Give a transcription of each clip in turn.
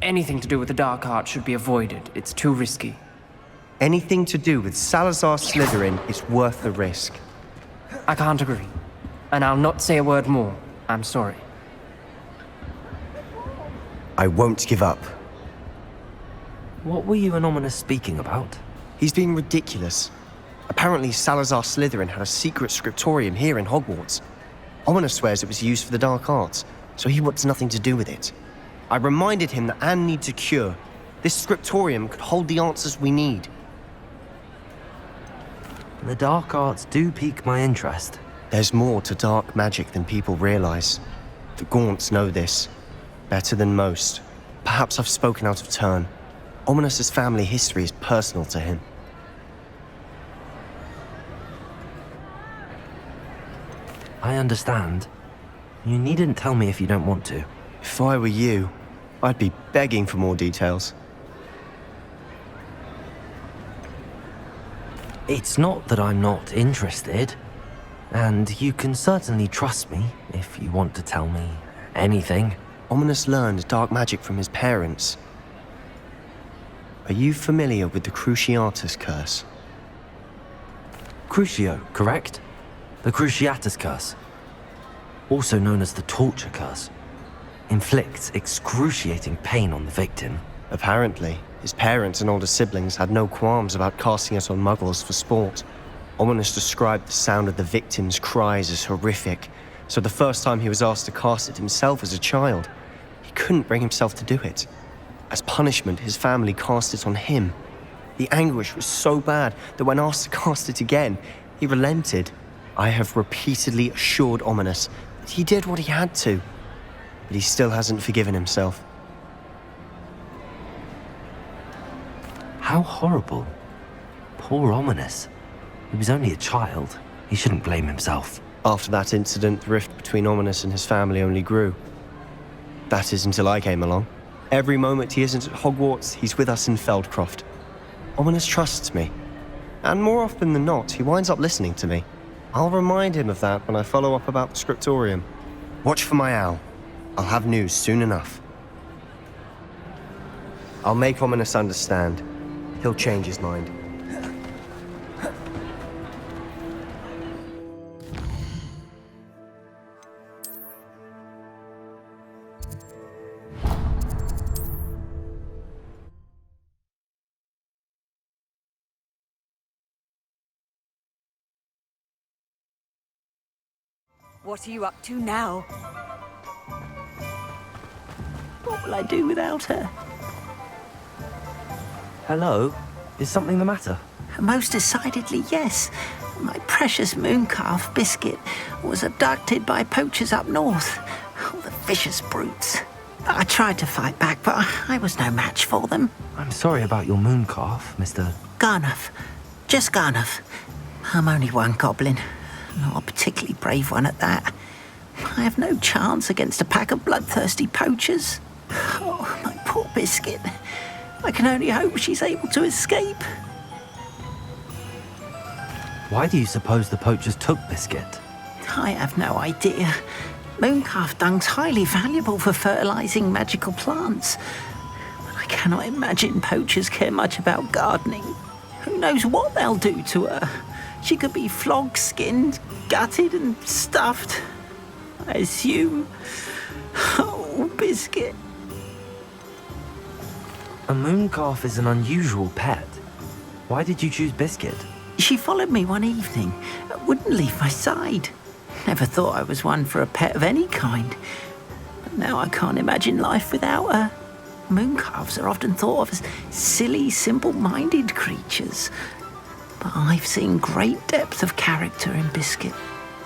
Anything to do with the dark arts should be avoided. It's too risky. Anything to do with Salazar Slytherin is worth the risk. I can't agree. And I'll not say a word more. I'm sorry. I won't give up. What were you and Ominous speaking about? He's being ridiculous. Apparently, Salazar Slytherin had a secret scriptorium here in Hogwarts. Ominous swears it was used for the dark arts, so he wants nothing to do with it. I reminded him that Anne needs a cure. This scriptorium could hold the answers we need. The dark arts do pique my interest. There's more to dark magic than people realize. The Gaunts know this. Better than most. Perhaps I've spoken out of turn. Ominous's family history is personal to him. I understand. You needn't tell me if you don't want to. If I were you, I'd be begging for more details. It's not that I'm not interested. And you can certainly trust me if you want to tell me anything. Ominous learned dark magic from his parents. Are you familiar with the Cruciatus curse? Crucio, correct? The Cruciatus curse. Also known as the torture curse. Inflicts excruciating pain on the victim. Apparently, his parents and older siblings had no qualms about casting it on muggles for sport. Ominous described the sound of the victim's cries as horrific, so the first time he was asked to cast it himself as a child, he couldn't bring himself to do it. As punishment, his family cast it on him. The anguish was so bad that when asked to cast it again, he relented. I have repeatedly assured Ominous that he did what he had to, but he still hasn't forgiven himself. How horrible. Poor Ominous. He was only a child. He shouldn't blame himself. After that incident, the rift between Ominous and his family only grew. That is until I came along. Every moment he isn't at Hogwarts, he's with us in Feldcroft. Ominous trusts me. And more often than not, he winds up listening to me. I'll remind him of that when I follow up about the scriptorium. Watch for my owl. I'll have news soon enough. I'll make Ominous understand. He'll change his mind. What are you up to now? What will I do without her? Hello? Is something the matter? Most decidedly, yes. My precious mooncalf, Biscuit, was abducted by poachers up north. Oh, the vicious brutes. I tried to fight back, but I was no match for them. I'm sorry about your mooncalf, Mr. Garnuff. Just Garnuff. I'm only one goblin. Not a particularly brave one at that. I have no chance against a pack of bloodthirsty poachers. Oh, my poor Biscuit. I can only hope she's able to escape. Why do you suppose the poachers took Biscuit? I have no idea. Mooncalf dung's highly valuable for fertilizing magical plants. But I cannot imagine poachers care much about gardening. Who knows what they'll do to her? She could be flogged, skinned, gutted and stuffed. I assume. Oh, Biscuit. A mooncalf is an unusual pet. Why did you choose Biscuit? She followed me one evening, wouldn't leave my side. Never thought I was one for a pet of any kind. But now I can't imagine life without her. Mooncalves are often thought of as silly, simple-minded creatures. But I've seen great depth of character in Biscuit.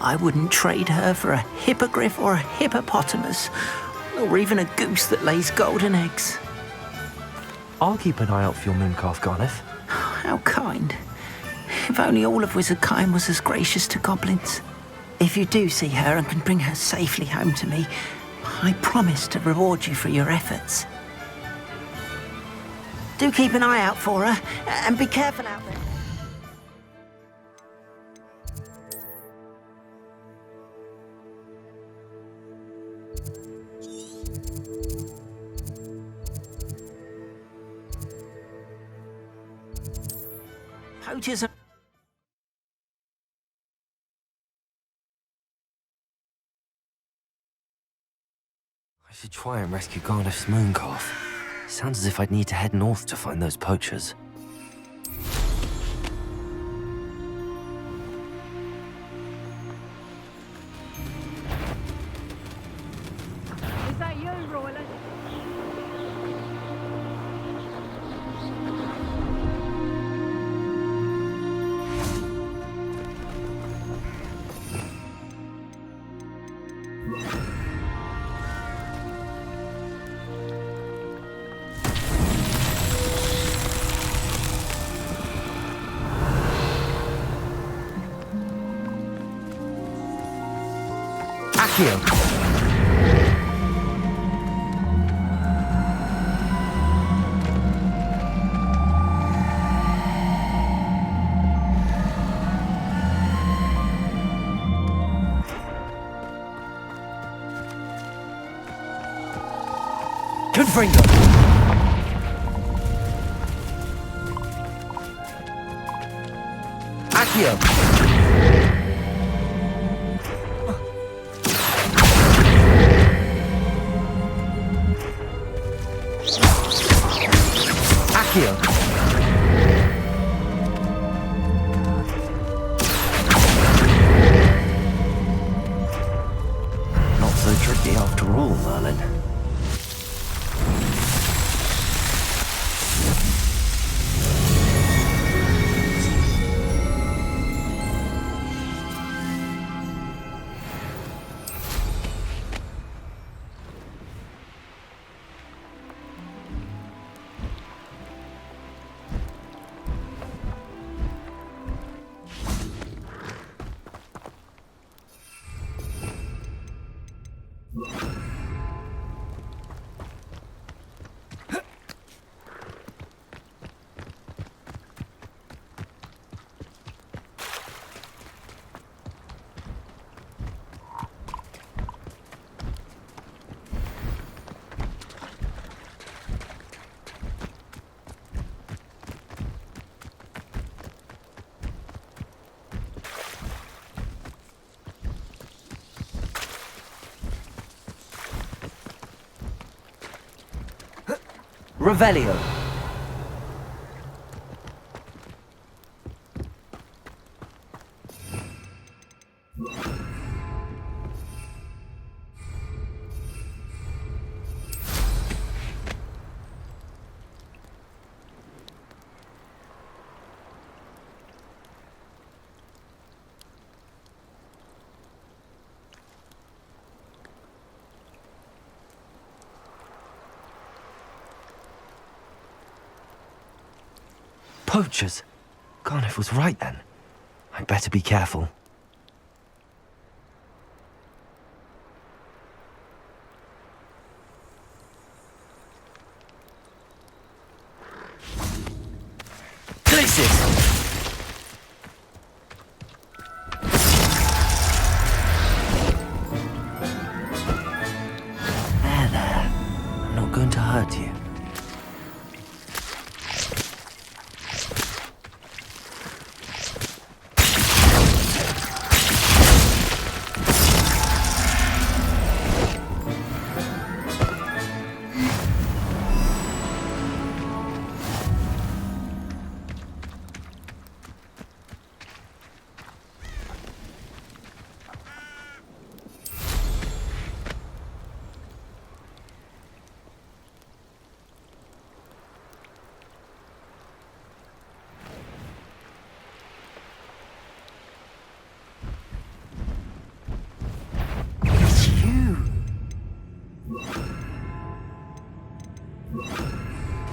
I wouldn't trade her for a hippogriff or a hippopotamus, or even a goose that lays golden eggs. I'll keep an eye out for your mooncalf, Garnuff. How kind. If only all of Wizardkind was as gracious to goblins. If you do see her and can bring her safely home to me, I promise to reward you for your efforts. Do keep an eye out for her, and be careful out there. poachers are... I should try and rescue Gardiff's mooncalf. Sounds as if I'd need to head north to find those poachers. Is that you, Royland? Accio! Confringo! Accio! Accio! Not so tricky after all, Merlin. Revelio. Poachers? Garniff was right then. I'd better be careful. Glacis! There. I'm not going to hurt you.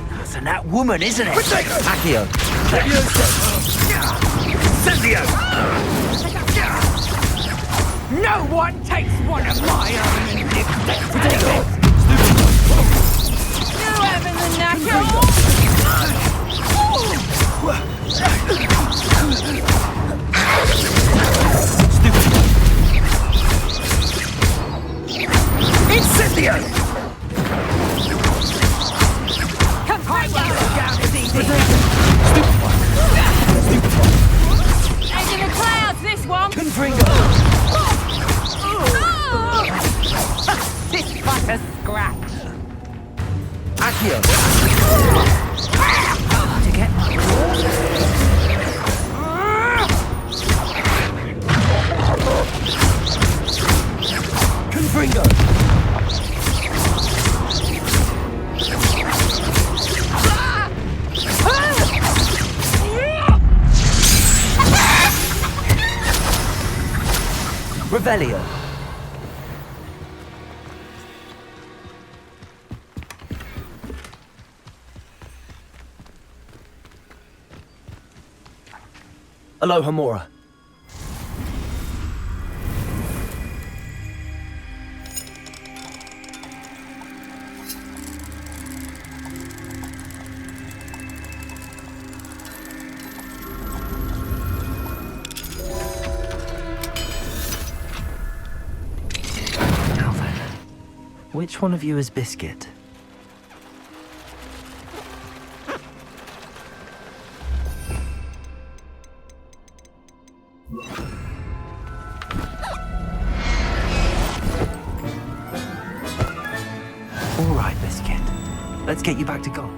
That's that woman, isn't it? Accio! Incendio! No one takes one of my own and lives to take it! You having the knacker? Incendio! Come find out! Down is easy! Stupefy! Ain't in the clouds, this one! Confringo! Oh! This but a scratch! Accio! To get my Confringo! Revelio! Aloha Mora. Now then, which one of you is Biscuit? All right, Biscuit. Let's get you back to golf.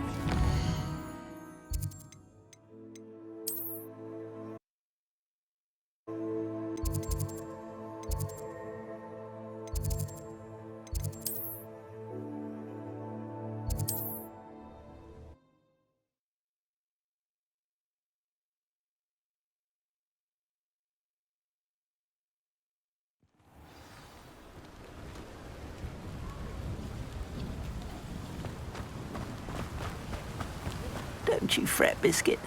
Don't you fret, Biscuit.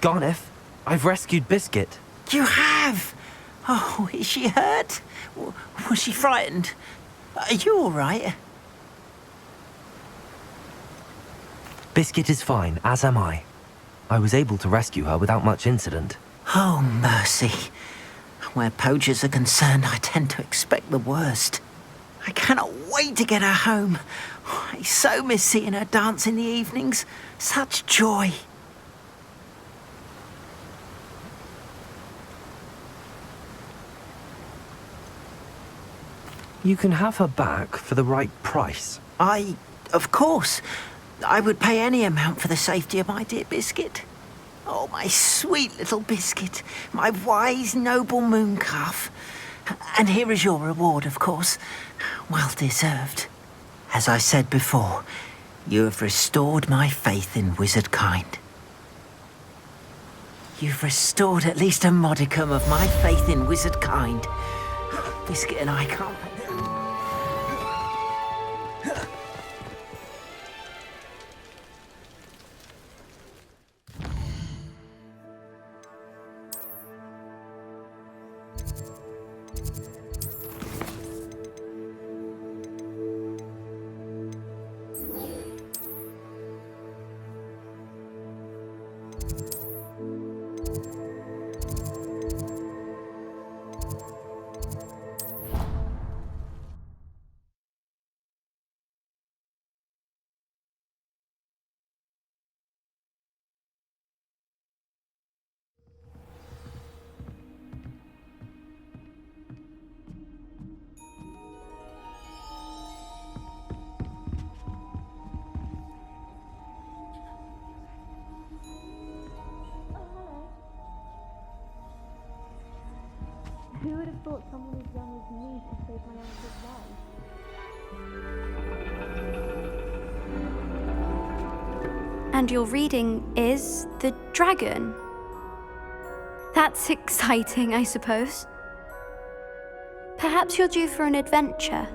Garneth, I've rescued Biscuit. You have? Oh, is she hurt? Was she frightened? Are you all right? Biscuit is fine, as am I. I was able to rescue her without much incident. Oh, mercy. Where poachers are concerned, I tend to expect the worst. I cannot wait to get her home. I so miss seeing her dance in the evenings. Such joy. You can have her back for the right price. Of course, I would pay any amount for the safety of my dear Biscuit. Oh, my sweet little Biscuit, my wise, noble moon calf. And here is your reward, of course. Well deserved. As I said before, you have restored my faith in wizard kind. You've restored at least a modicum of my faith in wizard kind. Biscuit and I can't... Who would have thought someone as young as me could save my uncle's life? And your reading is The Dragon. That's exciting, I suppose. Perhaps you're due for an adventure.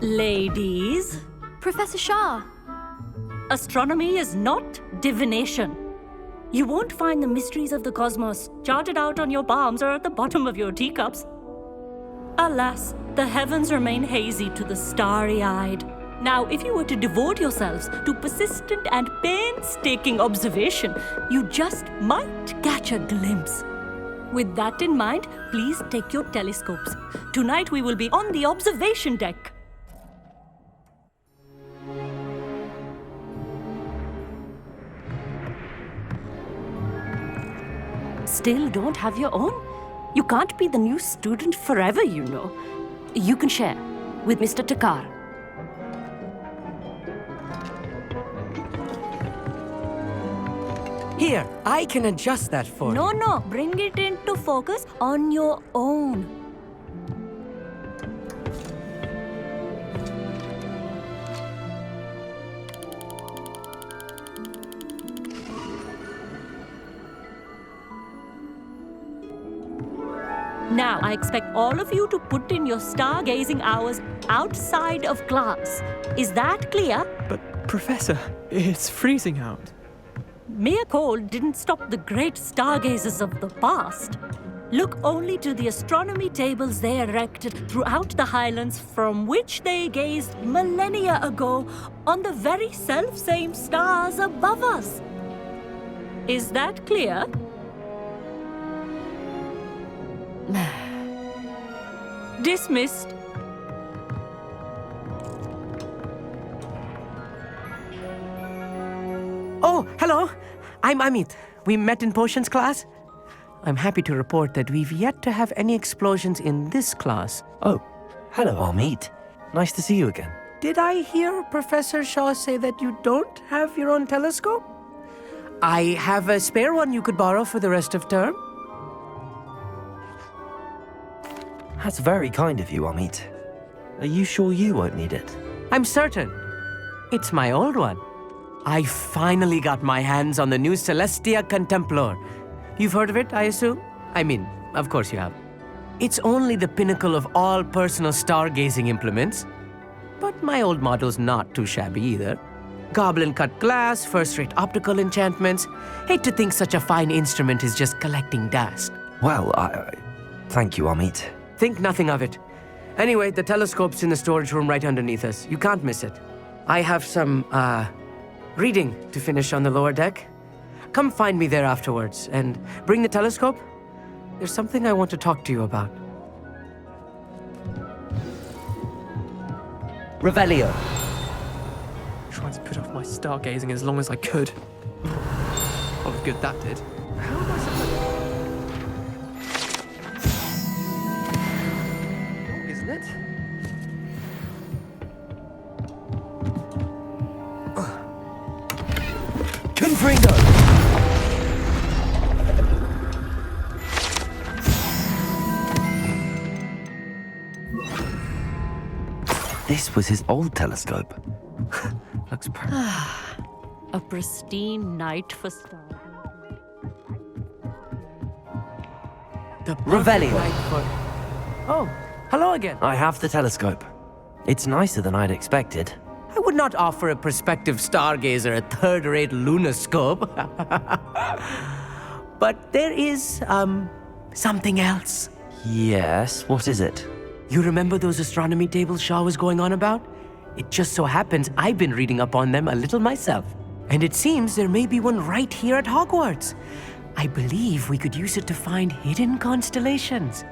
Ladies, Professor Shah. astronomy is not divination. You won't find the mysteries of the cosmos charted out on your palms or at the bottom of your teacups. Alas, the heavens remain hazy to the starry-eyed. Now, if you were to devote yourselves to persistent and painstaking observation, you just might catch a glimpse. With that in mind, please take your telescopes. Tonight we will be on the observation deck. still don't have your own? You can't be the new student forever, you know. You can share with Mr. Takar. Here, I can adjust that for you. No, bring it into focus on your own. Now, I expect all of you to put in your stargazing hours outside of class. Is that clear? But, Professor, it's freezing out. Mere cold didn't stop the great stargazers of the past. Look only to the astronomy tables they erected throughout the highlands from which they gazed millennia ago on the very self-same stars above us. Is that clear? Dismissed. Oh, hello. I'm Amit. We met in potions class. I'm happy to report that we've yet to have any explosions in this class. Oh, hello, Amit. Nice to see you again. Did I hear Professor Shaw say that you don't have your own telescope? I have a spare one you could borrow for the rest of term. That's very kind of you, Amit. Are you sure you won't need it? I'm certain. It's my old one. I finally got my hands on the new Celestia Contemplar. You've heard of it, I assume? I mean, of course you have. It's only the pinnacle of all personal stargazing implements. But my old model's not too shabby either. Goblin-cut glass, first-rate optical enchantments. Hate to think such a fine instrument is just collecting dust. Well, thank you, Amit. Think nothing of it. Anyway, the telescope's in the storage room right underneath us. You can't miss it. I have some, reading to finish on the lower deck. Come find me there afterwards, and bring the telescope. There's something I want to talk to you about. Revelio. Trying to put off my stargazing as long as I could. Oh, good that did. How am I supposed to... Isn't it? Confringo! This was his old telescope. Looks perfect. A pristine night for stars. The Revelio. night for... Oh, hello again. I have the telescope. It's nicer than I'd expected. I would not offer a prospective stargazer a third-rate lunoscope. But there is, something else. Yes, what is it? You remember those astronomy tables Shaw was going on about? It just so happens I've been reading up on them a little myself. And it seems there may be one right here at Hogwarts. I believe we could use it to find hidden constellations.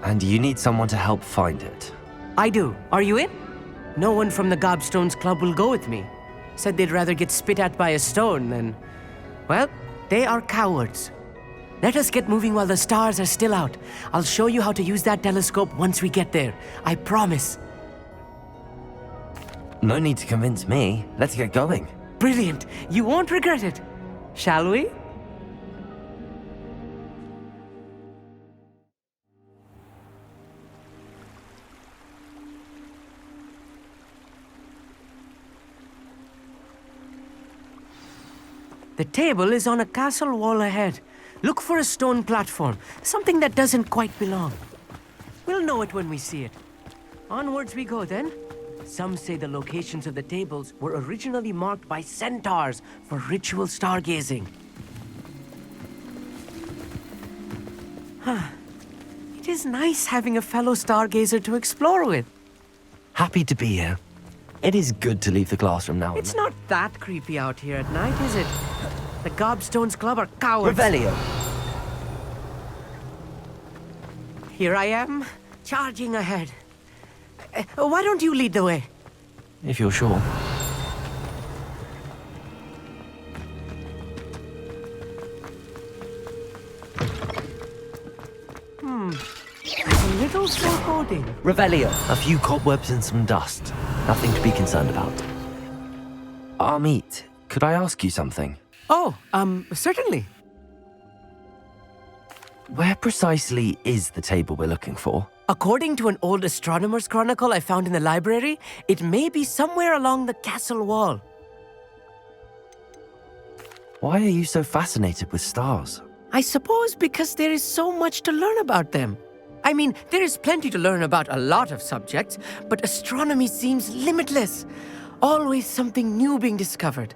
And you need someone to help find it. I do. Are you in? No one from the Gobstones Club will go with me. Said they'd rather get spit at by a stone than... Well, they are cowards. Let us get moving while the stars are still out. I'll show you how to use that telescope once we get there. I promise. No need to convince me. Let's get going. Brilliant. You won't regret it. Shall we? The table is on a castle wall ahead. Look for a stone platform, something that doesn't quite belong. We'll know it when we see it. Onwards we go then. Some say the locations of the tables were originally marked by centaurs for ritual stargazing. It is nice having a fellow stargazer to explore with. Happy to be here. It is good to leave the classroom now. It's not that creepy out here at night, is it? The Gobstones Club are cowards. Revelio. Here I am, charging ahead. Why don't you lead the way? If you're sure. little foreboding. Revelio. A few cobwebs and some dust. Nothing to be concerned about. Amit, could I ask you something? Oh, certainly. Where precisely is the table we're looking for? According to an old astronomer's chronicle I found in the library, it may be somewhere along the castle wall. Why are you so fascinated with stars? I suppose because there is so much to learn about them. I mean, there is plenty to learn about a lot of subjects, but astronomy seems limitless. Always something new being discovered.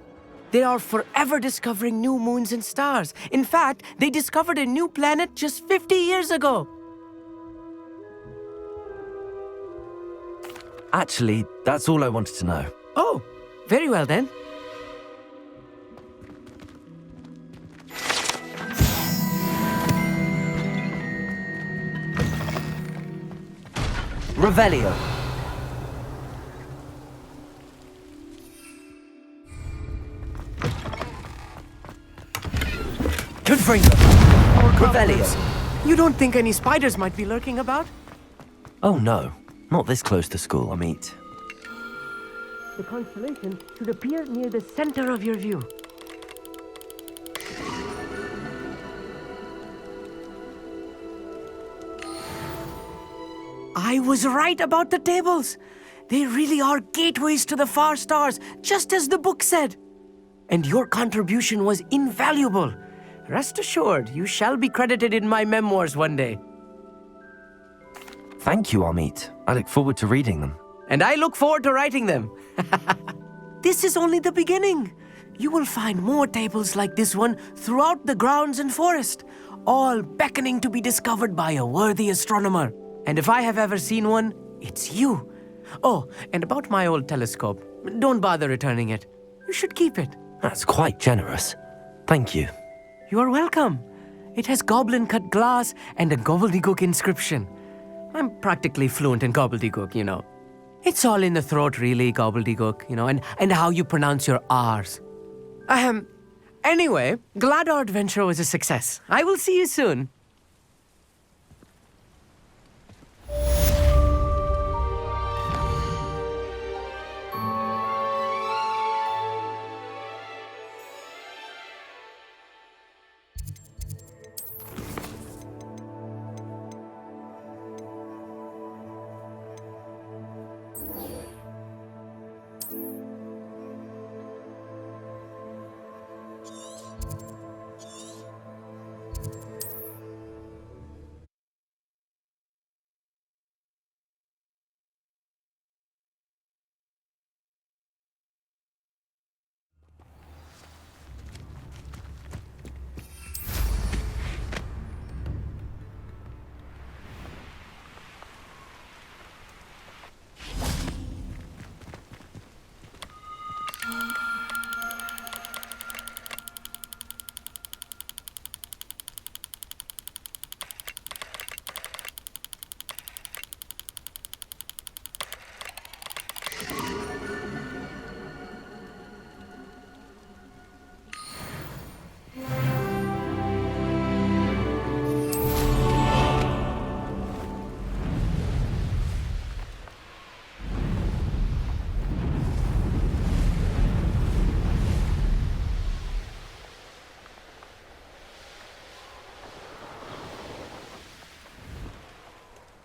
They are forever discovering new moons and stars. In fact, they discovered a new planet just 50 years ago. Actually, that's all I wanted to know. Oh, very well then. Revelio. Confringo. Revelio. You don't think any spiders might be lurking about? Oh no, not this close to school, Amit. The constellation should appear near the center of your view. I was right about the tables. They really are gateways to the far stars, just as the book said. And your contribution was invaluable. Rest assured, you shall be credited in my memoirs one day. Thank you, Amit. I look forward to reading them. And I look forward to writing them. This is only the beginning. You will find more tables like this one throughout the grounds and forest, all beckoning to be discovered by a worthy astronomer. And if I have ever seen one, it's you. Oh, and about my old telescope, don't bother returning it. You should keep it. That's quite generous. Thank you. You are welcome. It has goblin-cut glass and a gobbledygook inscription. I'm practically fluent in gobbledygook, you know. It's all in the throat, really, gobbledygook, you know, and how you pronounce your R's. Anyway, glad our adventure was a success. I will see you soon.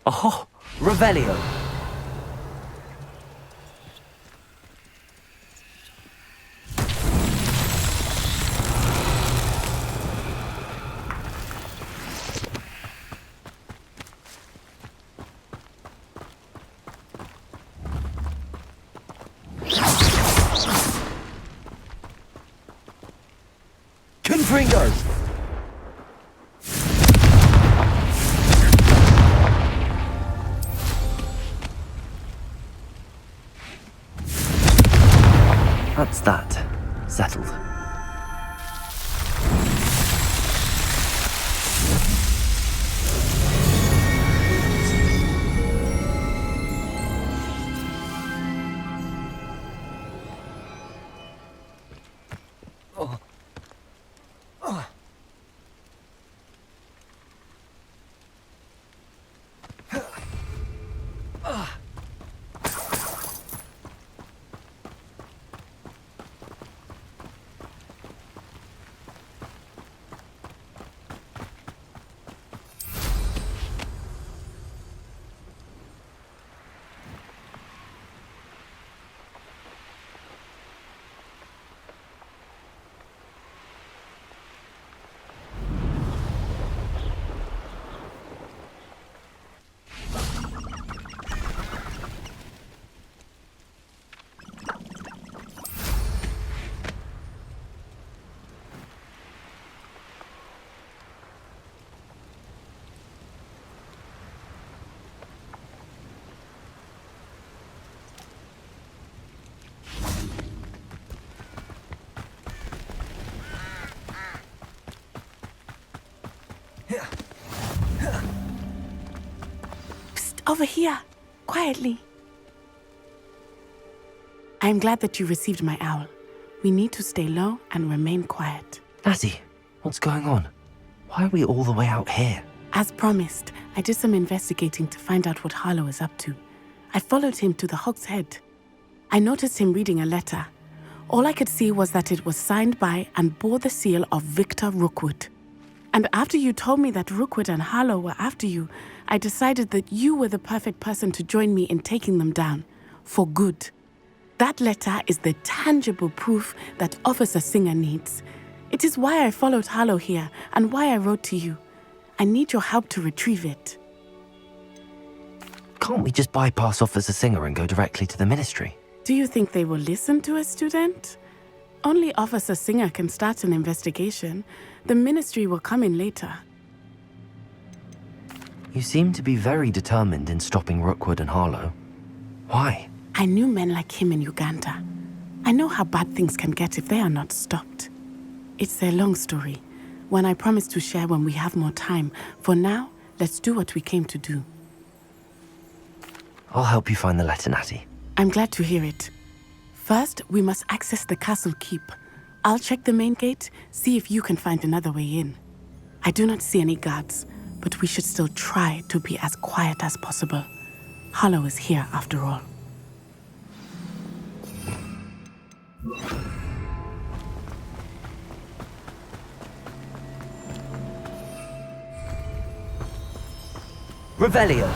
Oh, Revelio. Confringo. That's that. Settled. Psst, over here. Quietly. I am glad that you received my owl. We need to stay low and remain quiet. Natty, what's going on? Why are we all the way out here? As promised, I did some investigating to find out what Harlow is up to. I followed him to the Hog's Head. I noticed him reading a letter. All I could see was that it was signed by and bore the seal of Victor Rookwood. And after you told me that Rookwood and Harlow were after you, I decided that you were the perfect person to join me in taking them down. For good. That letter is the tangible proof that Officer Singer needs. It is why I followed Harlow here and why I wrote to you. I need your help to retrieve it. Can't we just bypass Officer Singer and go directly to the Ministry? Do you think they will listen to a student? Only Officer Singer can start an investigation. The Ministry will come in later. You seem to be very determined in stopping Rookwood and Harlow. Why? I knew men like him in Uganda. I know how bad things can get if they are not stopped. It's a long story, one I promise to share when we have more time. For now, let's do what we came to do. I'll help you find the letter, Natty. I'm glad to hear it. First, we must access the castle keep. I'll check the main gate, see if you can find another way in. I do not see any guards, but we should still try to be as quiet as possible. Harlow is here after all. Revelio.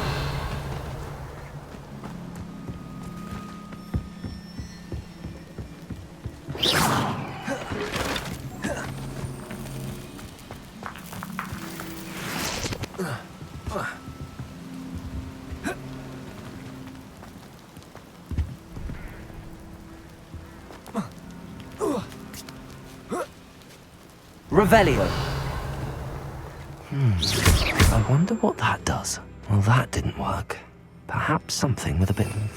Revelio. I wonder what that does. Well, that didn't work. Perhaps something with a bit more...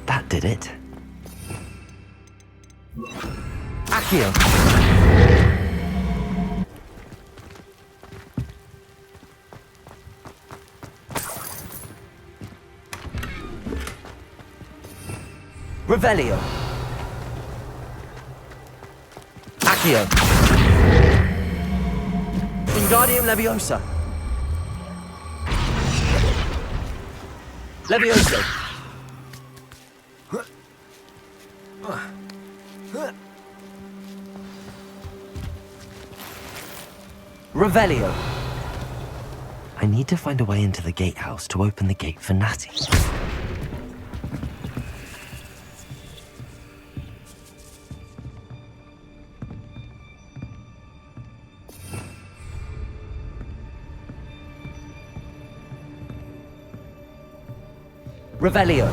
That did it. Accio. Revelio. Accio. Wingardium Leviosa. Levioso. Revelio. I need to find a way into the gatehouse to open the gate for Natty. Revelio.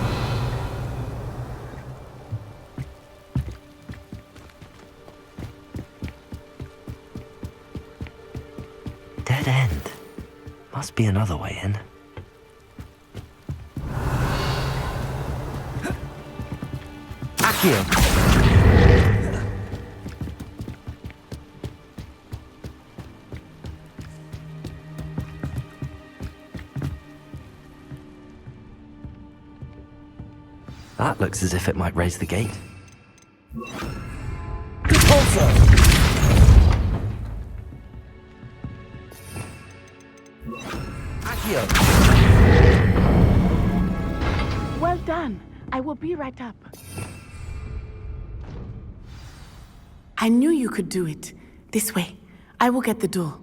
Dead end. Must be another way in. Accio. That looks as if it might raise the gate. Accio. Well done. I will be right up. I knew you could do it. This way. I will get the door.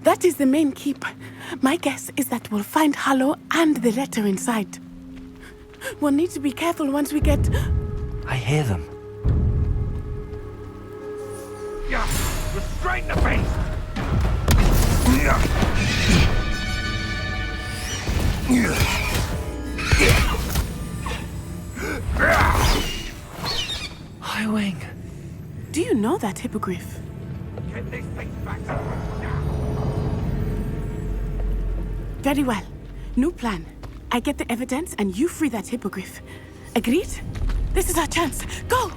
That is the main keep. My guess is that we'll find Harlow and the letter inside. We'll need to be careful once we get... I hear them. Yeah, restrain the beast! Highwing. Do you know that hippogriff? Get this thing back to Very well. New plan. I get the evidence and you free that hippogriff. Agreed? This is our chance. Go!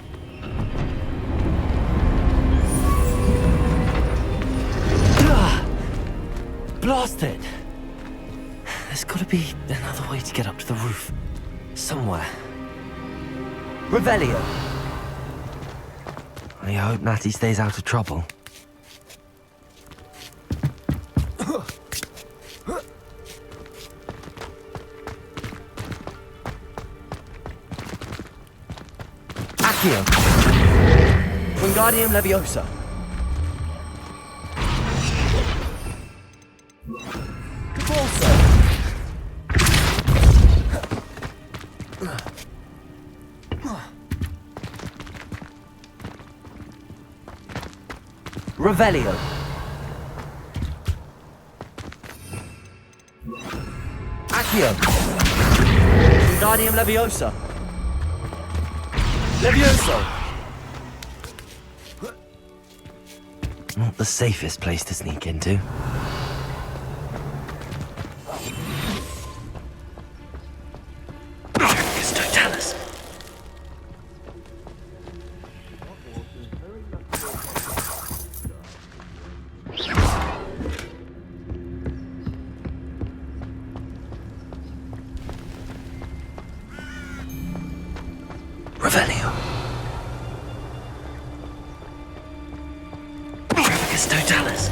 Blasted! There's gotta be another way to get up to the roof. Somewhere. Revelio! I hope Natty stays out of trouble. Accio! Wingardium Leviosa! Revelio. Accio. Wingardium Leviosa. Levioso. Not the safest place to sneak into. Cruciatus. Revelio. Cruciatus.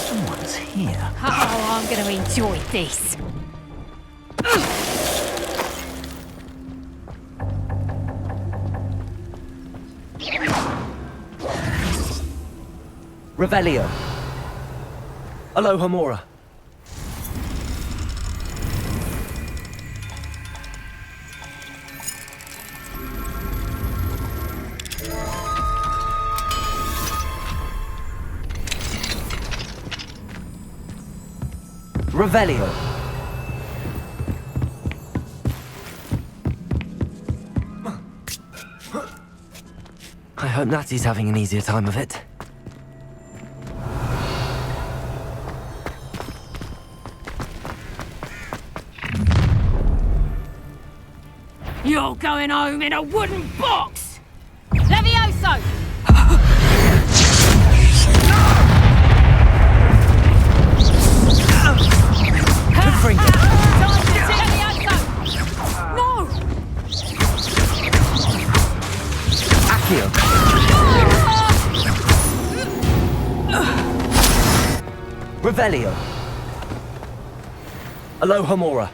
Someone's here. Oh, I'm going to enjoy this. Revelio. Alohomora. Revelio. I hope Natty's having an easier time of it. You're going home in a wooden box! Levioso! No! Accio. Revelio. Alohomora.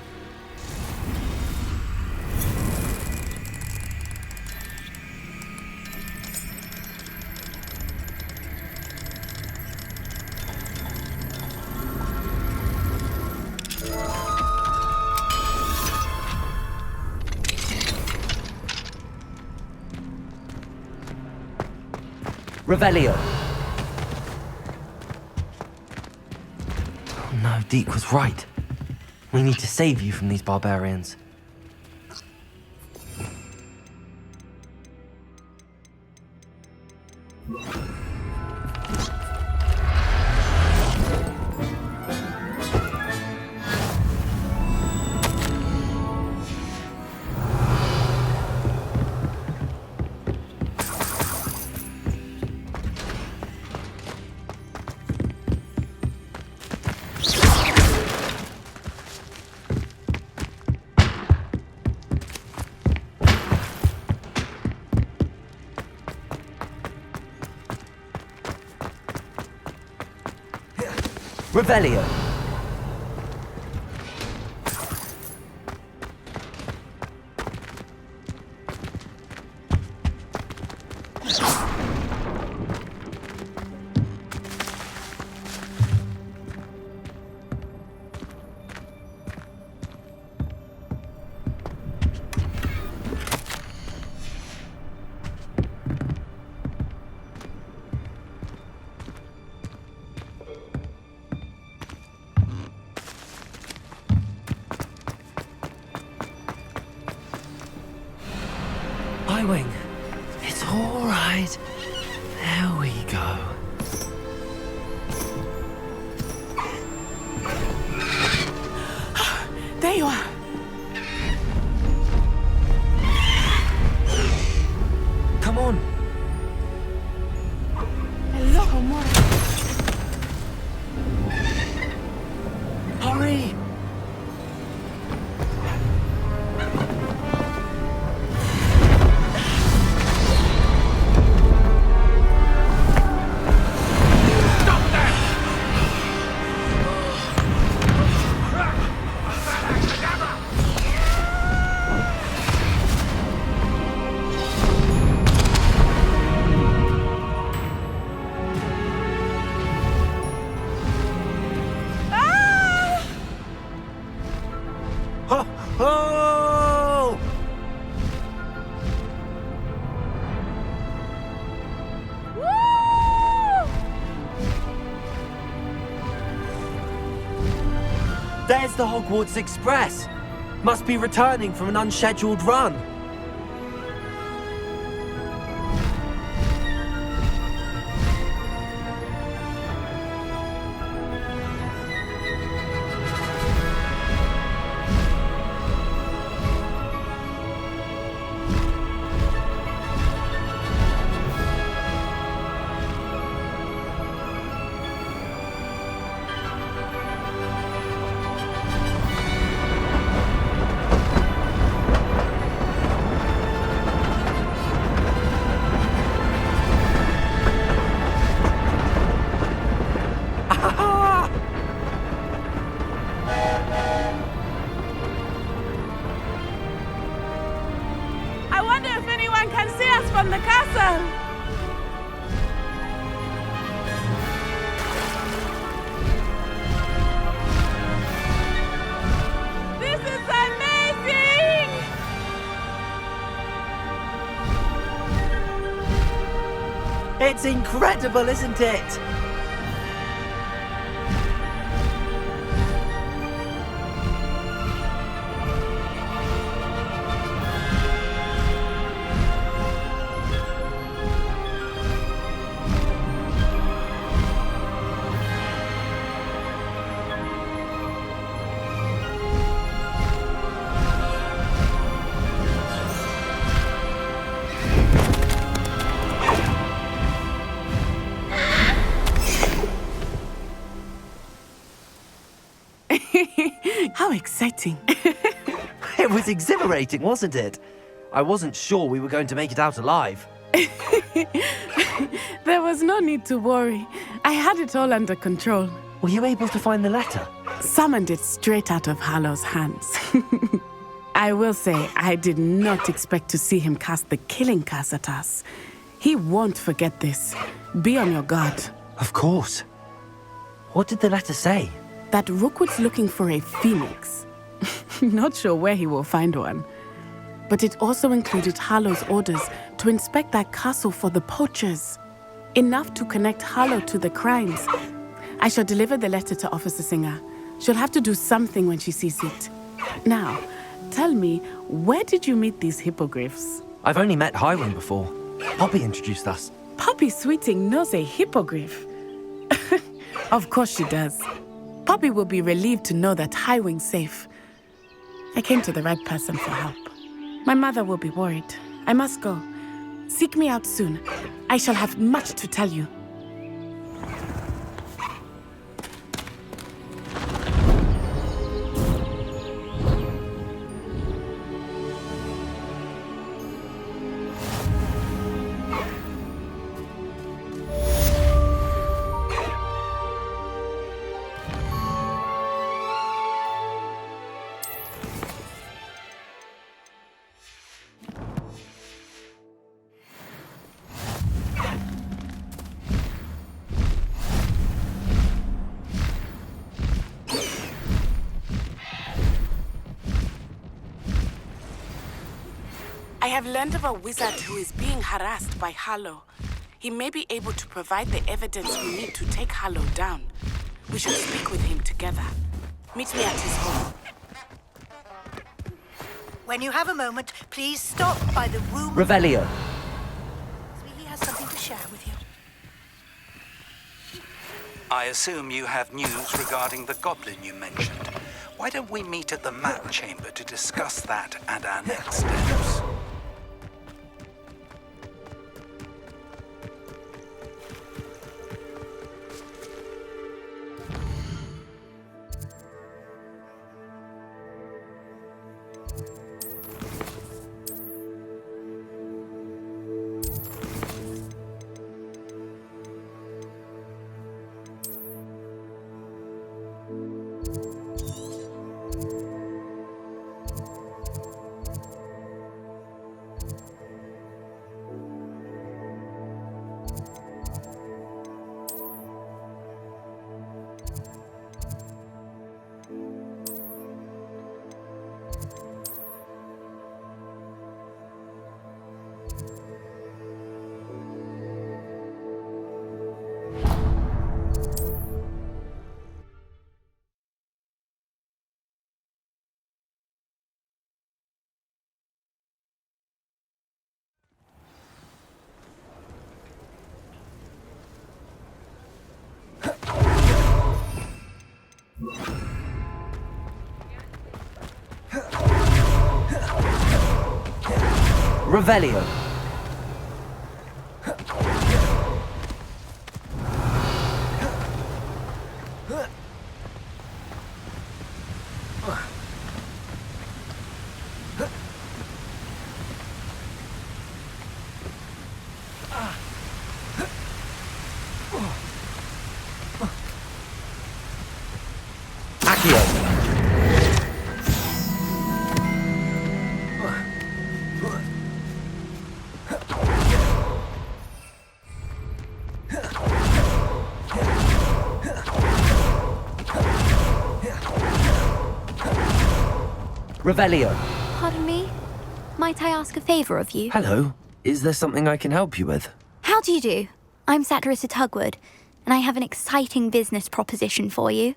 Revelio. Oh no, Deke was right. We need to save you from these barbarians. Revelio. Wing. It's all right. There we go. There you are. Come on. Hello, amor. Hurry! Oh! There's the Hogwarts Express. Must be returning from an unscheduled run. I wonder if anyone can see us from the castle. This is amazing! It's incredible, isn't it? How exciting. It was exhilarating, wasn't it? I wasn't sure we were going to make it out alive. There was no need to worry. I had it all under control. Were you able to find the letter? Summoned it straight out of Harlow's hands. I will say, I did not expect to see him cast the killing curse at us. He won't forget this. Be on your guard. Of course. What did the letter say? That Rookwood's looking for a phoenix. Not sure where he will find one. But it also included Harlow's orders to inspect that castle for the poachers. Enough to connect Harlow to the crimes. I shall deliver the letter to Officer Singer. She'll have to do something when she sees it. Now, tell me, where did you meet these hippogriffs? I've only met Highwing before. Poppy introduced us. Poppy Sweeting knows a hippogriff. Of course she does. Poppy will be relieved to know that Highwing's safe. I came to the right person for help. My mother will be worried. I must go. Seek me out soon. I shall have much to tell you. I have learned of a wizard who is being harassed by Harlow. He may be able to provide the evidence we need to take Harlow down. We should speak with him together. Meet me at his home. When you have a moment, please stop by the room. Revelio. He has something to share with you. I assume you have news regarding the goblin you mentioned. Why don't we meet at the map chamber to discuss that and our next steps? Revelio. Revelio. Pardon me? Might I ask a favor of you? Hello. Is there something I can help you with? How do you do? I'm Carissa Tugwood, and I have an exciting business proposition for you.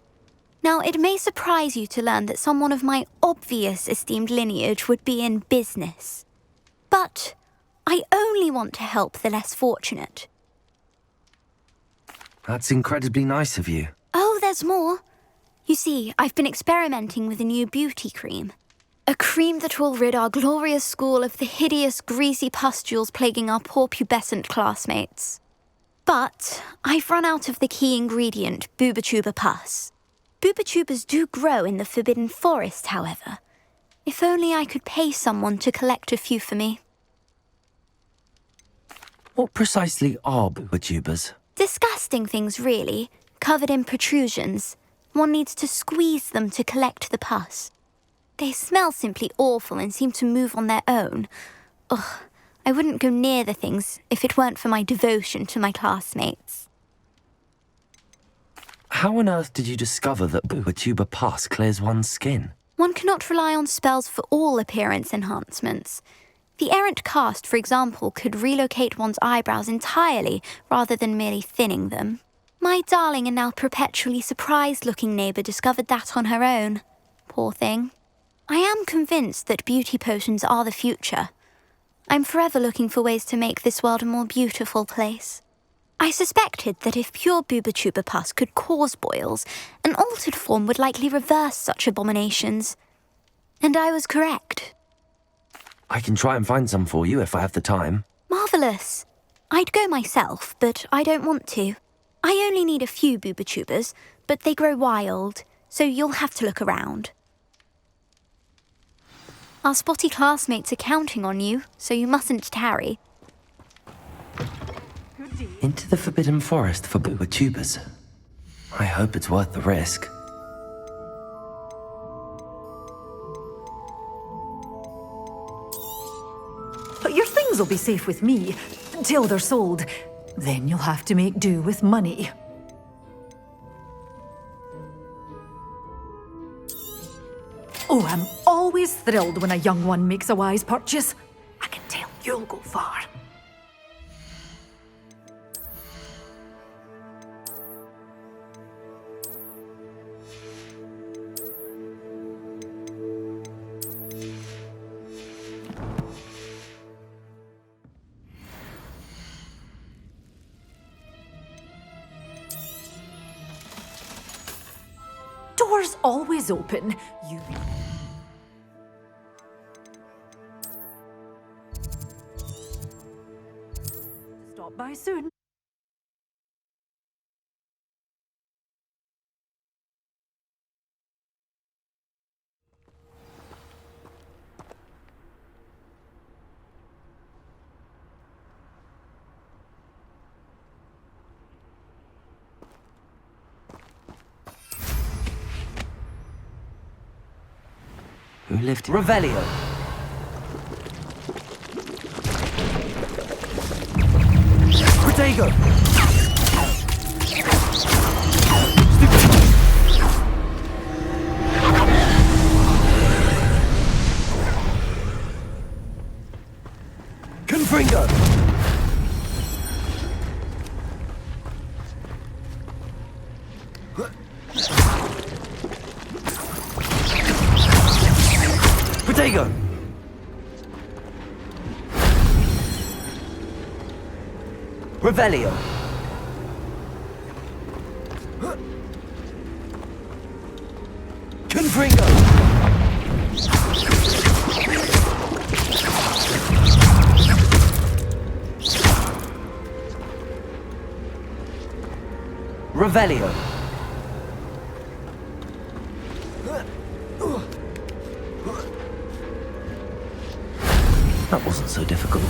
Now, it may surprise you to learn that someone of my obvious esteemed lineage would be in business. But I only want to help the less fortunate. That's incredibly nice of you. Oh, there's more. You see, I've been experimenting with a new beauty cream. A cream that will rid our glorious school of the hideous, greasy pustules plaguing our poor pubescent classmates. But I've run out of the key ingredient, boobotuber pus. Boobotubers do grow in the Forbidden Forest, however. If only I could pay someone to collect a few for me. What precisely are boobotubers? Disgusting things, really, covered in protrusions. One needs to squeeze them to collect the pus. They smell simply awful and seem to move on their own. Ugh, I wouldn't go near the things if it weren't for my devotion to my classmates. How on earth did you discover that boobotuber pus clears one's skin? One cannot rely on spells for all appearance enhancements. The errant cast, for example, could relocate one's eyebrows entirely rather than merely thinning them. My darling and now perpetually surprised-looking neighbour discovered that on her own. Poor thing. I am convinced that beauty potions are the future. I'm forever looking for ways to make this world a more beautiful place. I suspected that if pure boobotuber pus could cause boils, an altered form would likely reverse such abominations. And I was correct. I can try and find some for you if I have the time. Marvellous. I'd go myself, but I don't want to. I only need a few boobotubers, but they grow wild, so you'll have to look around. Our spotty classmates are counting on you, so you mustn't tarry. Into the Forbidden Forest for boobotubers. I hope it's worth the risk. But your things will be safe with me, until they're sold. Then you'll have to make do with money. Oh, I'm always thrilled when a young one makes a wise purchase. I can tell you'll go far. door's always open. You... Stop by soon. Who lived here? Revelio. Protego. Confringo. Protego. Revelio. Confringo. Revelio. That wasn't so difficult.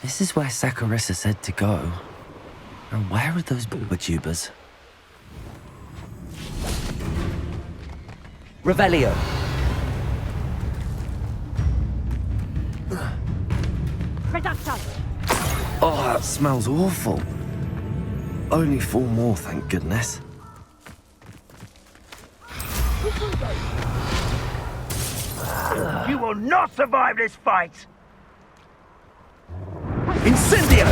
This is where Saccharissa said to go. And where are those booba-tubers? Revelio. Oh, that smells awful. Only 4 more, thank goodness. You will not survive this fight! Incendio!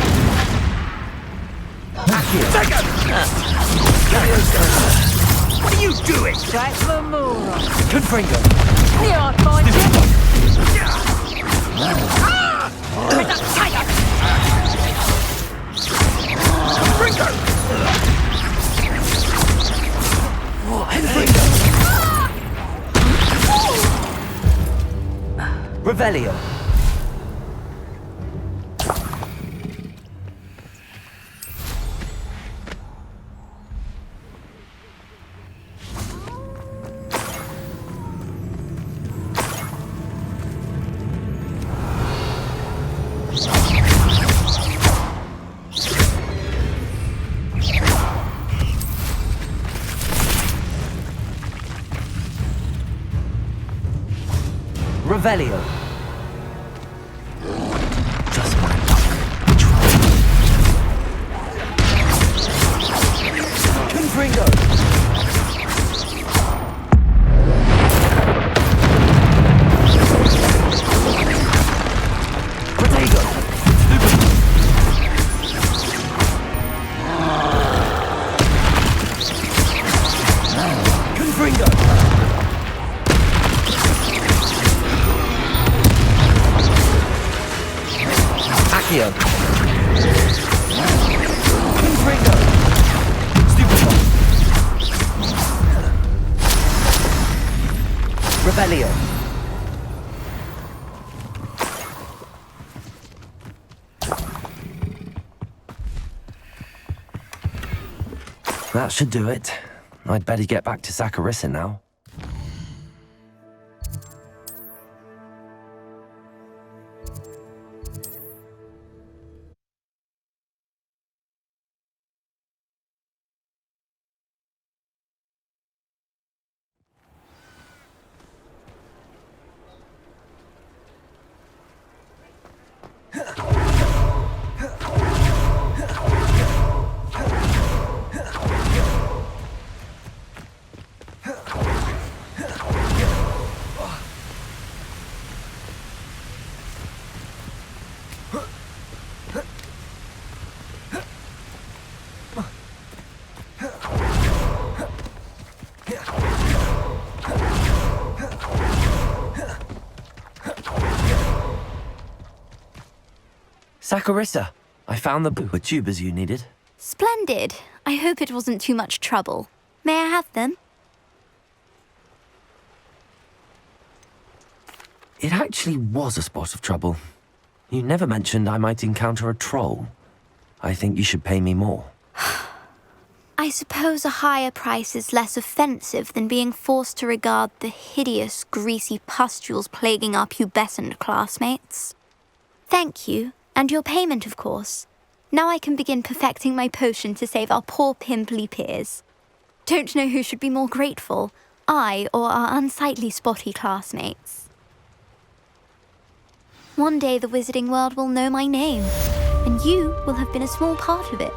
Take What are you doing? Strike the moon. Confringo. You aren't find Revelio. Revelio. Just my luck. Confringo. Protego. Confringo. Accio. Confringo. Stupefy. Revelio. That should do it. I'd better get back to Saccharissa now. Saccharissa, I found the tubers you needed. Splendid. I hope it wasn't too much trouble. May I have them? It actually was a spot of trouble. You never mentioned I might encounter a troll. I think you should pay me more. I suppose a higher price is less offensive than being forced to regard the hideous, greasy pustules plaguing our pubescent classmates. Thank you, and your payment, of course. Now I can begin perfecting my potion to save our poor pimply peers. Don't know who should be more grateful, I or our unsightly spotty classmates. One day the wizarding world will know my name, and you will have been a small part of it.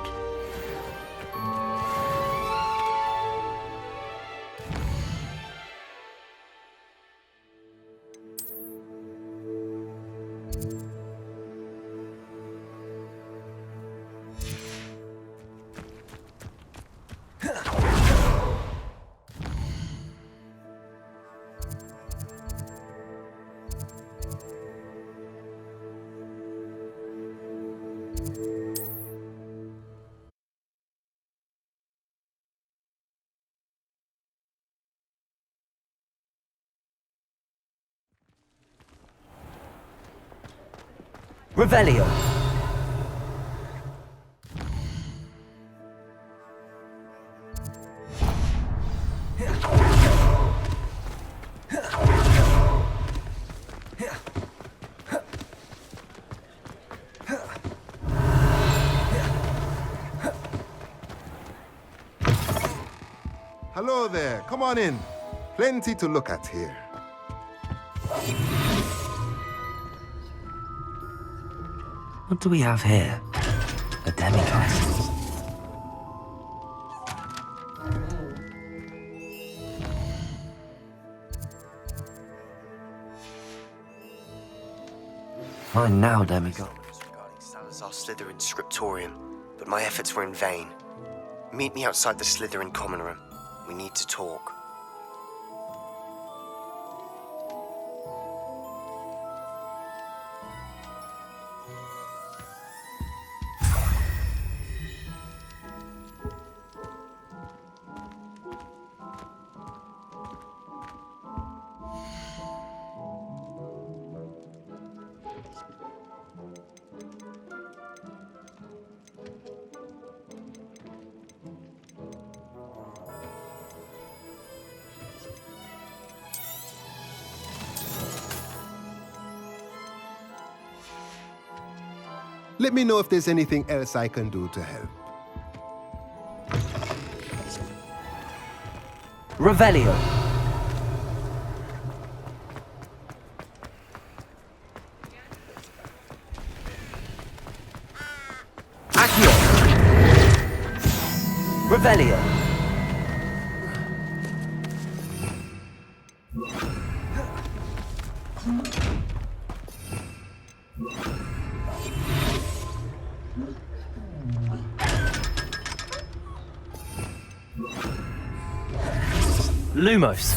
Revelio. Hello there, come on in. Plenty to look at here. What do we have here? A demigod. Fine now, demigod. Regarding Salazar Slytherin's scriptorium, but my efforts were in vain. Meet me outside the Slytherin common room. We need to talk. Let me know if there's anything else I can do to help. Revelio. Accio. Revelio. Lumos.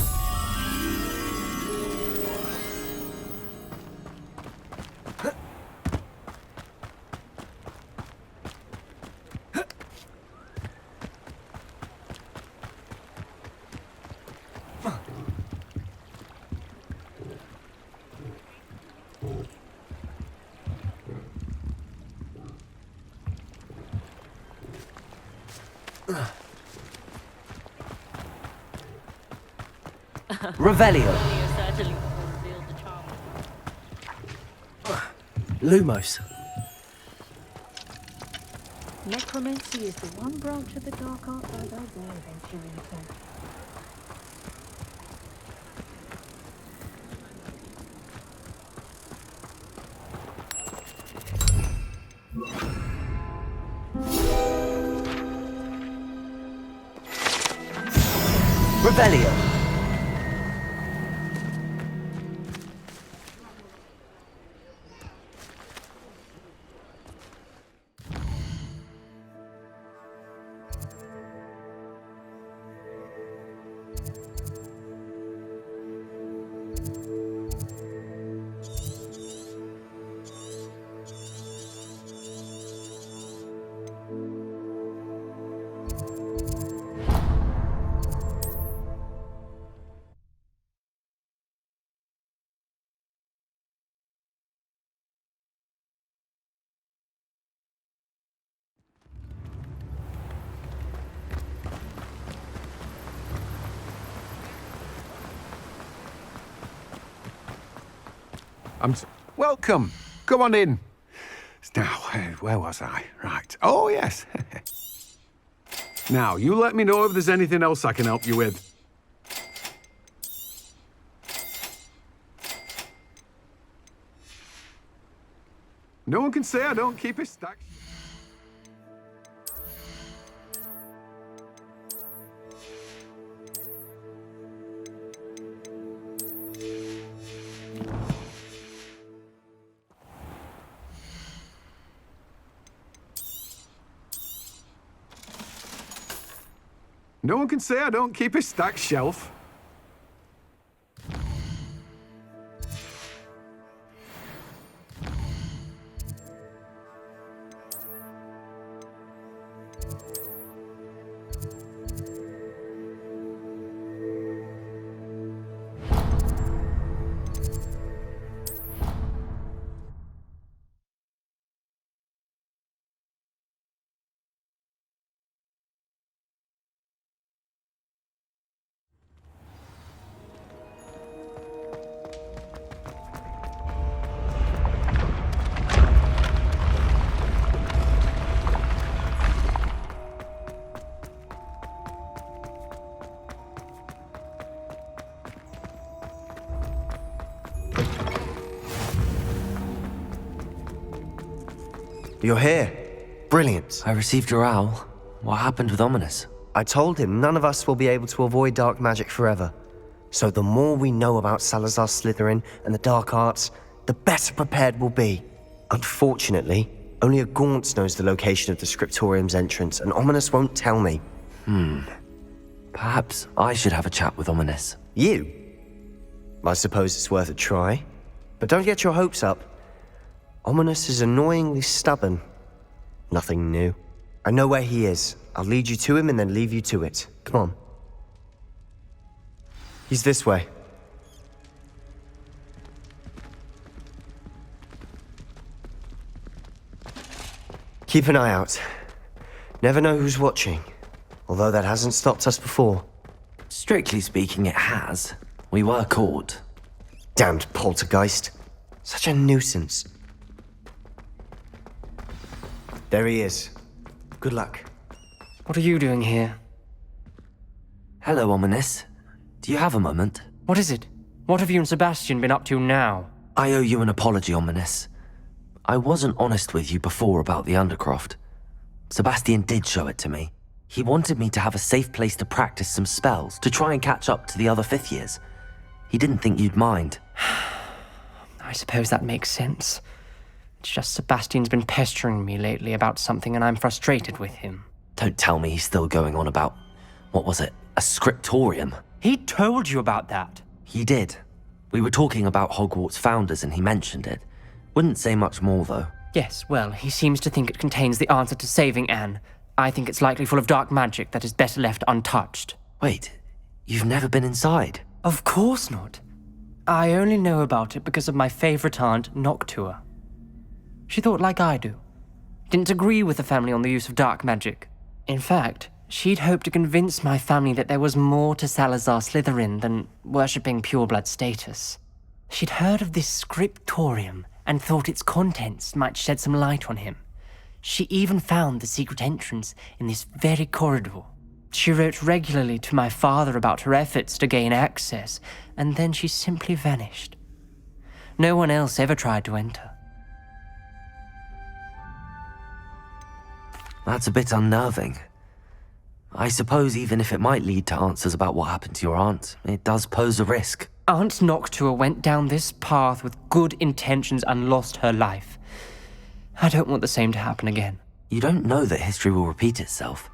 Revelio. Lumos. Necromancy is the one branch of the dark arts I dare venture into. Revelio. Welcome. Come on in. Now, where was I? Right. Oh, yes. Now, you let me know if there's anything else I can help you with. No one can say I don't keep a stack. No one can say I don't keep a stacked shelf. You're here. Brilliant. I received your owl. What happened with Ominous? I told him none of us will be able to avoid dark magic forever. So the more we know about Salazar Slytherin and the dark arts, the better prepared we'll be. Unfortunately, only a Gaunt knows the location of the Scriptorium's entrance, and Ominous won't tell me. Perhaps I should have a chat with Ominous. You? I suppose it's worth a try. But don't get your hopes up. Ominous is annoyingly stubborn. Nothing new. I know where he is. I'll lead you to him and then leave you to it. Come on. He's this way. Keep an eye out. Never know who's watching. Although that hasn't stopped us before. Strictly speaking, it has. We were caught. Damned poltergeist. Such a nuisance. There he is. Good luck. What are you doing here? Hello, Ominous. Do you have a moment? What is it? What have you and Sebastian been up to now? I owe you an apology, Ominous. I wasn't honest with you before about the Undercroft. Sebastian did show it to me. He wanted me to have a safe place to practice some spells, to try and catch up to the other fifth years. He didn't think you'd mind. I suppose that makes sense. It's just Sebastian's been pestering me lately about something and I'm frustrated with him. Don't tell me he's still going on about, what was it, a scriptorium? He told you about that. He did. We were talking about Hogwarts founders and he mentioned it. Wouldn't say much more, though. Yes, well, he seems to think it contains the answer to saving Anne. I think it's likely full of dark magic that is better left untouched. Wait, you've never been inside? Of course not. I only know about it because of my favorite aunt, Noctua. She thought like I do. Didn't agree with the family on the use of dark magic. In fact, she'd hoped to convince my family that there was more to Salazar Slytherin than worshipping pureblood status. She'd heard of this scriptorium and thought its contents might shed some light on him. She even found the secret entrance in this very corridor. She wrote regularly to my father about her efforts to gain access, and then she simply vanished. No one else ever tried to enter. That's a bit unnerving. I suppose even if it might lead to answers about what happened to your aunt, it does pose a risk. Aunt Noctua went down this path with good intentions and lost her life. I don't want the same to happen again. You don't know that history will repeat itself.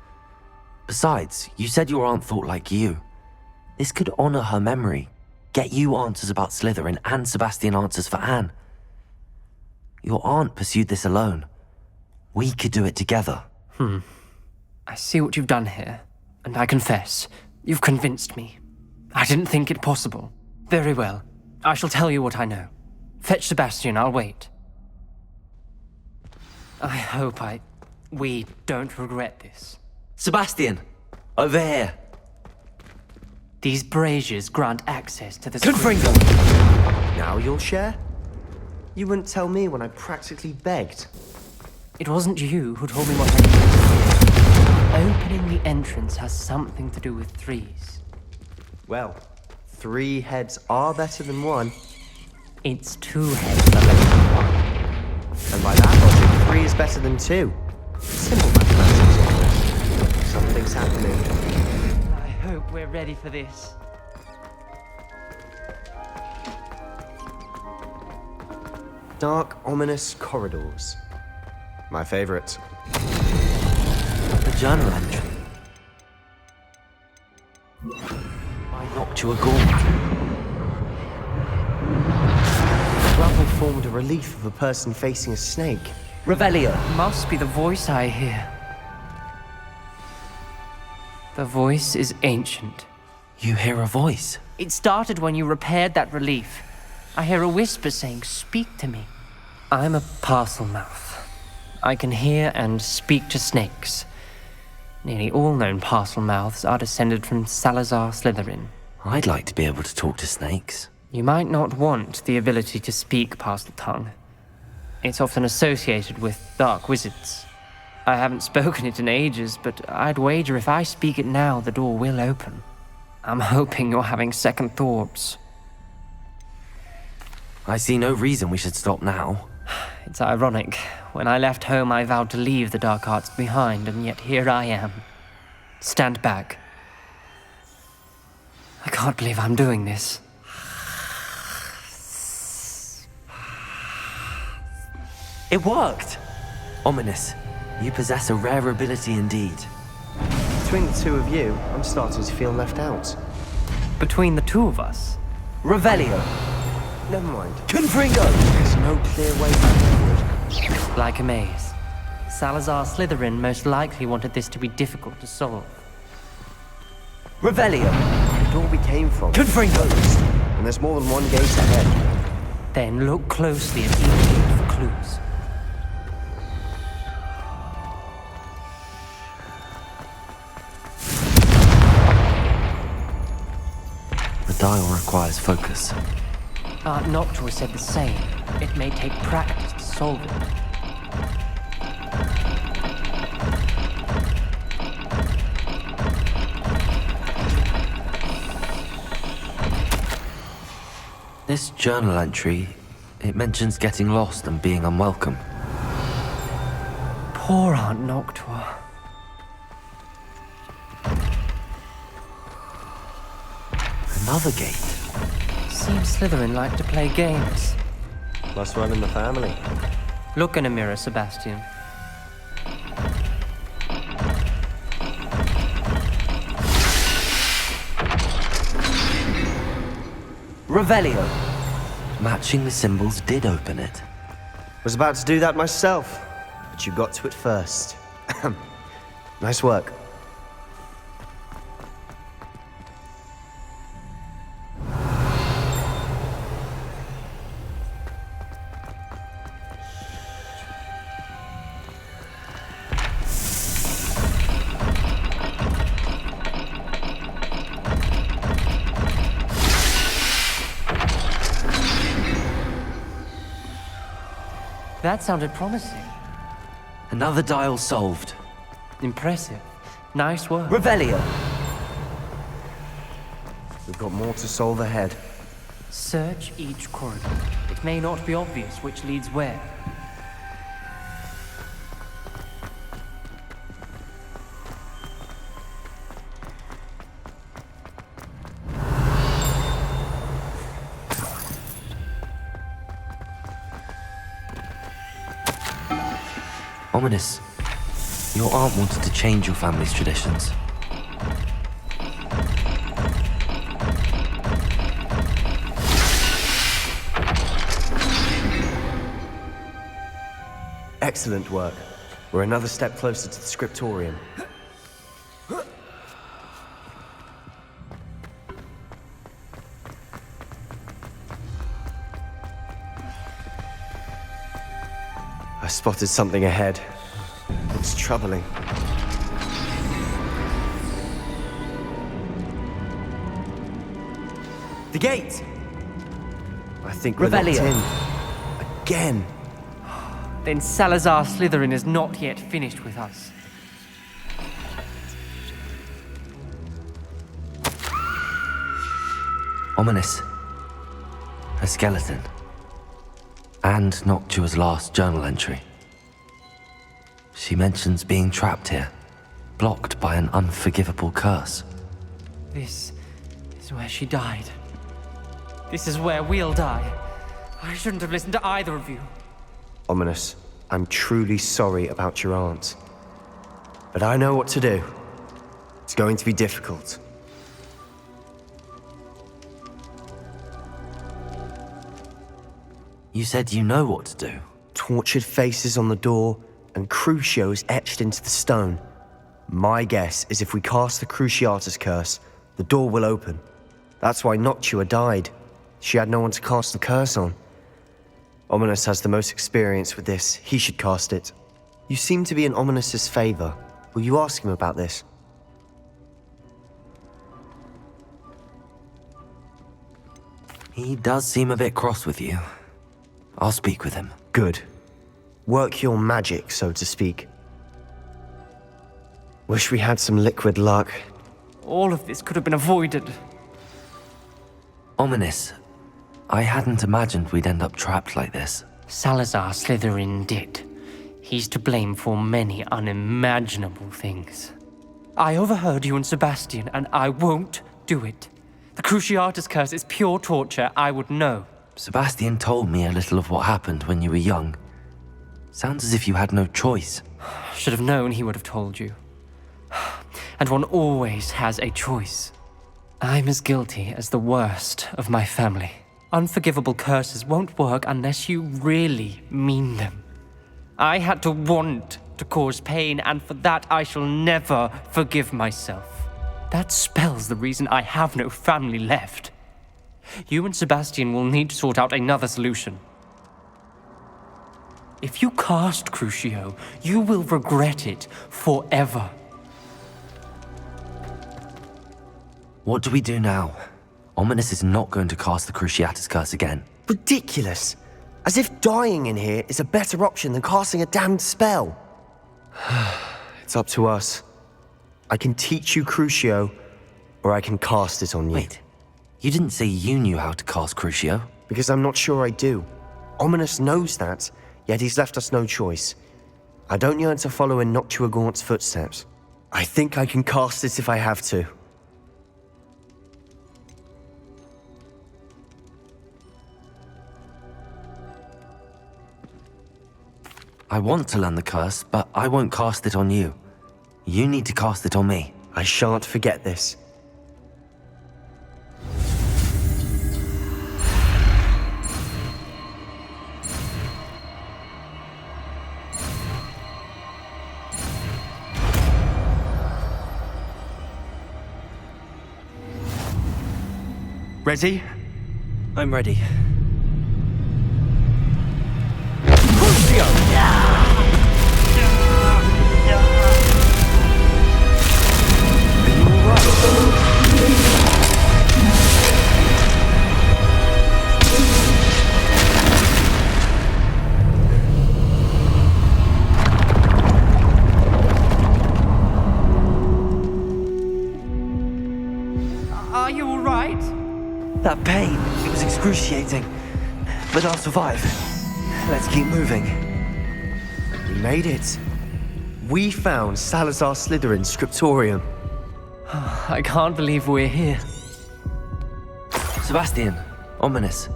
Besides, you said your aunt thought like you. This could honor her memory, get you answers about Slytherin and Sebastian answers for Anne. Your aunt pursued this alone. We could do it together. I see what you've done here, and I confess, you've convinced me. I didn't think it possible. Very well. I shall tell you what I know. Fetch Sebastian, I'll wait. I hope we don't regret this. Sebastian! Over here! These braziers grant access to the Confringo! Now you'll share? You wouldn't tell me when I practically begged. It wasn't you who told me what I needed. Opening the entrance has something to do with threes. Well, 3 heads are better than 1. It's 2 heads that are better than 1. And by that logic, 3 is better than 2. Simple mathematics. Something's happening. I hope we're ready for this. Dark, ominous corridors. My favorite. A journal entry. By Noctua Gaunt. The gravel formed a relief of a person facing a snake. Revelio. Must be the voice I hear. The voice is ancient. You hear a voice? It started when you repaired that relief. I hear a whisper saying, "Speak to me." I'm a parcel mouth. I can hear and speak to snakes. Nearly all known parcel mouths are descended from Salazar Slytherin. I'd like to be able to talk to snakes. You might not want the ability to speak parcel tongue. It's often associated with dark wizards. I haven't spoken it in ages, but I'd wager if I speak it now, the door will open. I'm hoping you're having second thoughts. I see no reason we should stop now. It's ironic. When I left home, I vowed to leave the dark arts behind, and yet here I am. Stand back. I can't believe I'm doing this. It worked! Ominous. You possess a rare ability indeed. Between the 2 of you, I'm starting to feel left out. Between the 2 of us? Revelio. Never mind. Confringo! There's no clear way forward. Like a maze. Salazar Slytherin most likely wanted this to be difficult to solve. Revelio. The door we came from. Confringo! And there's more than 1 gate ahead. Then look closely at each gate for clues. The dial requires focus. Aunt Noctua said the same. It may take practice to solve it. This journal entry, it mentions getting lost and being unwelcome. Poor Aunt Noctua. Another gate. Seems Slytherin like to play games. Must run in the family. Look in a mirror, Sebastian. Revelio. Matching the symbols did open it. Was about to do that myself, but you got to it first. Nice work. That sounded promising. Another dial solved. Impressive. Nice work. Revelio. We've got more to solve ahead. Search each corridor. It may not be obvious which leads where. Ominous. Your aunt wanted to change your family's traditions. Excellent work. We're another step closer to the scriptorium. I spotted something ahead. It's troubling. The gate! I think we're locked Revelio. in. I again. Then Salazar Slytherin is not yet finished with us. Ominous. A skeleton. And Noctua's last journal entry. She mentions being trapped here, blocked by an unforgivable curse. This is where she died. This is where we'll die. I shouldn't have listened to either of you. Ominous, I'm truly sorry about your aunt. But I know what to do. It's going to be difficult. You said you know what to do. Tortured faces on the door, and Cruciatus etched into the stone. My guess is if we cast the Cruciatus curse, the door will open. That's why Noctua died. She had no one to cast the curse on. Ominous has the most experience with this. He should cast it. You seem to be in Ominous's favor. Will you ask him about this? He does seem a bit cross with you. I'll speak with him. Good. Work your magic, so to speak. Wish we had some liquid luck. All of this could have been avoided. Ominous. I hadn't imagined we'd end up trapped like this. Salazar Slytherin did. He's to blame for many unimaginable things. I overheard you and Sebastian, and I won't do it. The Cruciatus curse is pure torture, I would know. Sebastian told me a little of what happened when you were young. Sounds as if you had no choice. Should have known he would have told you. And one always has a choice. I'm as guilty as the worst of my family. Unforgivable curses won't work unless you really mean them. I had to want to cause pain, and for that I shall never forgive myself. That spells the reason I have no family left. You and Sebastian will need to sort out another solution. If you cast Crucio, you will regret it forever. What do we do now? Ominous is not going to cast the Cruciatus curse again. Ridiculous! As if dying in here is a better option than casting a damned spell. It's up to us. I can teach you Crucio, or I can cast it on you. Wait, you didn't say you knew how to cast Crucio? Because I'm not sure I do. Ominous knows that, yet he's left us no choice. I don't yearn to follow in Noctua Gaunt's footsteps. I think I can cast it if I have to. I want to learn the curse, but I won't cast it on you. You need to cast it on me. I shan't forget this. Ready? I'm ready. Are you all right? That pain, it was excruciating. But I'll survive. Let's keep moving. We made it. We found Salazar Slytherin's scriptorium. I can't believe we're here. Sebastian, Ominous.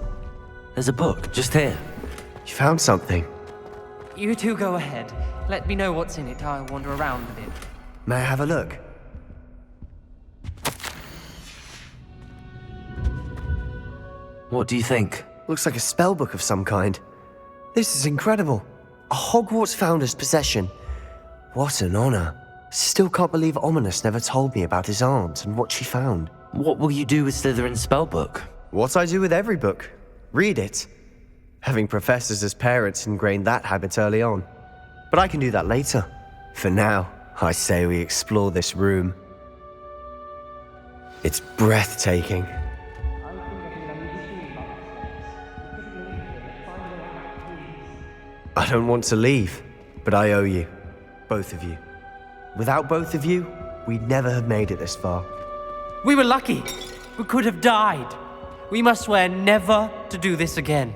There's a book just here. You found something. You two go ahead. Let me know what's in it. I'll wander around a bit. May I have a look? What do you think? Looks like a spell book of some kind. This is incredible. A Hogwarts founder's possession. What an honor. Still can't believe Ominous never told me about his aunt and what she found. What will you do with Slytherin's spellbook? What I do with every book. Read it. Having professors as parents ingrained that habit early on. But I can do that later. For now, I say we explore this room. It's breathtaking. I don't want to leave, but I owe you. Both of you. Without both of you, we'd never have made it this far. We were lucky. We could have died. We must swear never to do this again.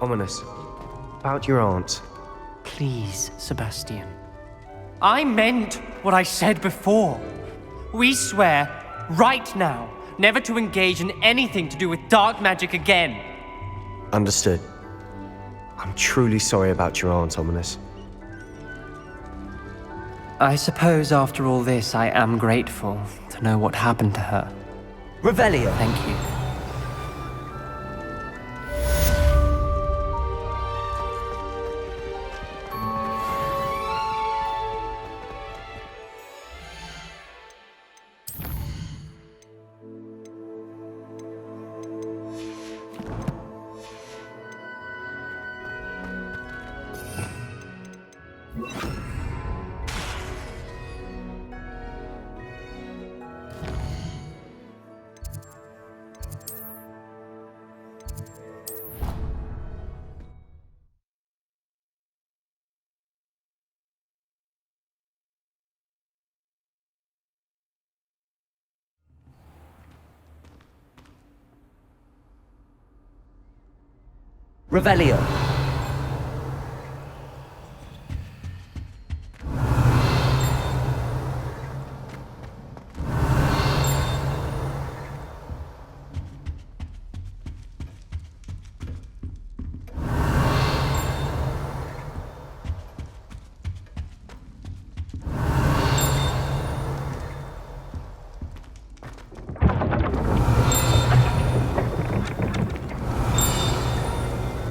Ominous. About your aunt. Please, Sebastian. I meant what I said before. We swear, right now, never to engage in anything to do with dark magic again. Understood. I'm truly sorry about your aunt, Ominous. I suppose after all this, I am grateful to know what happened to her. Revelio. Thank you. Revelio.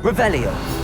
Revelio.